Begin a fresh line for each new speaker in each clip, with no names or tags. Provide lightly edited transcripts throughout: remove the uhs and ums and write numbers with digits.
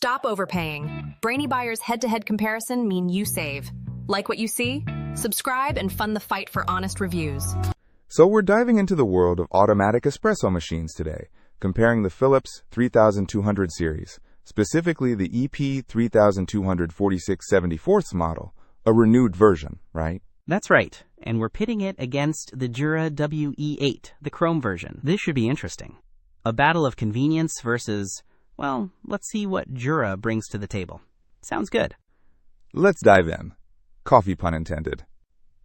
Stop overpaying. Brainy Buyer's head-to-head comparison mean you save. Like what you see? Subscribe and fund the fight for honest reviews.
So we're diving into the world of automatic espresso machines today, comparing the Philips 3200 series, specifically the EP 3246/74 model, a renewed version, right?
That's right, and we're pitting it against the Jura WE8, the Chrome version. This should be interesting. A battle of convenience versus, well, let's see what Jura brings to the table. Sounds good.
Let's dive in. Coffee pun intended.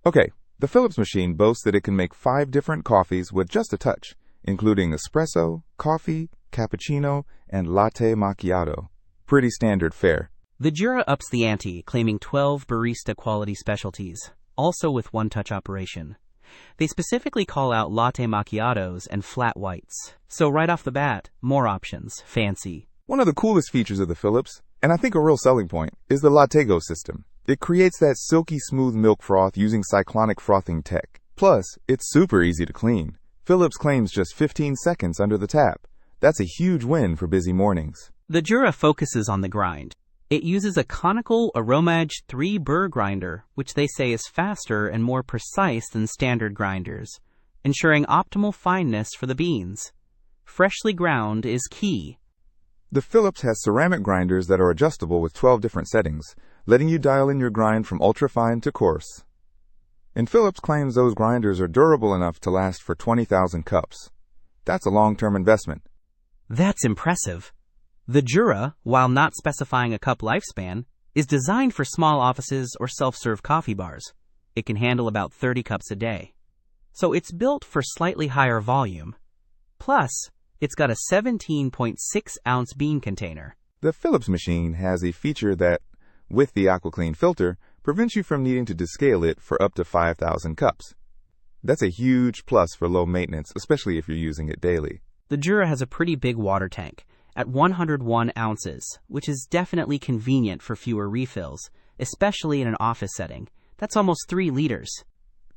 Okay, the Philips machine boasts that it can make 5 different coffees with just a touch, including espresso, coffee, cappuccino, and latte macchiato. Pretty standard fare.
The Jura ups the ante, claiming 12 barista quality specialties, also with one-touch operation. They specifically call out latte macchiatos and flat whites. So right off the bat, more options, fancy.
One of the coolest features of the Philips, and I think a real selling point, is the LatteGo system. It creates that silky smooth milk froth using cyclonic frothing tech. Plus, it's super easy to clean. Philips claims just 15 seconds under the tap. That's a huge win for busy mornings.
The Jura focuses on the grind. It uses a conical Aromage 3-burr grinder, which they say is faster and more precise than standard grinders, ensuring optimal fineness for the beans. Freshly ground is key.
The Philips has ceramic grinders that are adjustable with 12 different settings, letting you dial in your grind from ultra-fine to coarse. And Philips claims those grinders are durable enough to last for 20,000 cups. That's a long-term investment.
That's impressive. The Jura, while not specifying a cup lifespan, is designed for small offices or self-serve coffee bars. It can handle about 30 cups a day. So it's built for slightly higher volume. Plus, it's got a 17.6-ounce bean container.
The Philips machine has a feature that, with the AquaClean filter, prevents you from needing to descale it for up to 5,000 cups. That's a huge plus for low maintenance, especially if you're using it daily.
The Jura has a pretty big water tank, at 101 ounces, which is definitely convenient for fewer refills, especially in an office setting. That's almost 3 liters.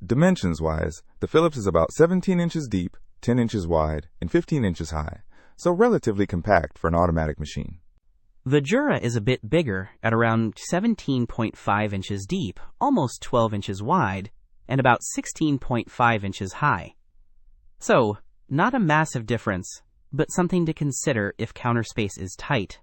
Dimensions-wise, the Philips is about 17 inches deep, 10 inches wide, and 15 inches high, so relatively compact for an automatic machine.
The Jura is a bit bigger, at around 17.5 inches deep, almost 12 inches wide, and about 16.5 inches high. So, not a massive difference, but something to consider if counter space is tight.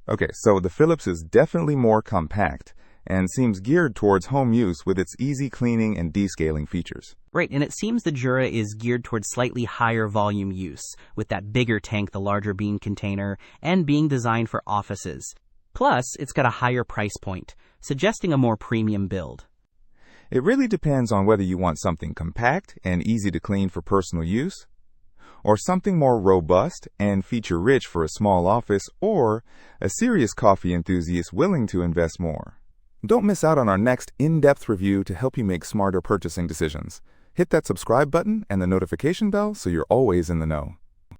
Okay, so the Philips is definitely more compact and seems geared towards home use with its easy cleaning and descaling features.
Right, and it seems the Jura is geared towards slightly higher volume use, with that bigger tank, the larger bean container, and being designed for offices. Plus, it's got a higher price point, suggesting a more premium build.
It really depends on whether you want something compact and easy to clean for personal use, or something more robust and feature-rich for a small office, or a serious coffee enthusiast willing to invest more. Don't miss out on our next in-depth review to help you make smarter purchasing decisions. Hit that subscribe button and the notification bell so you're always in the know.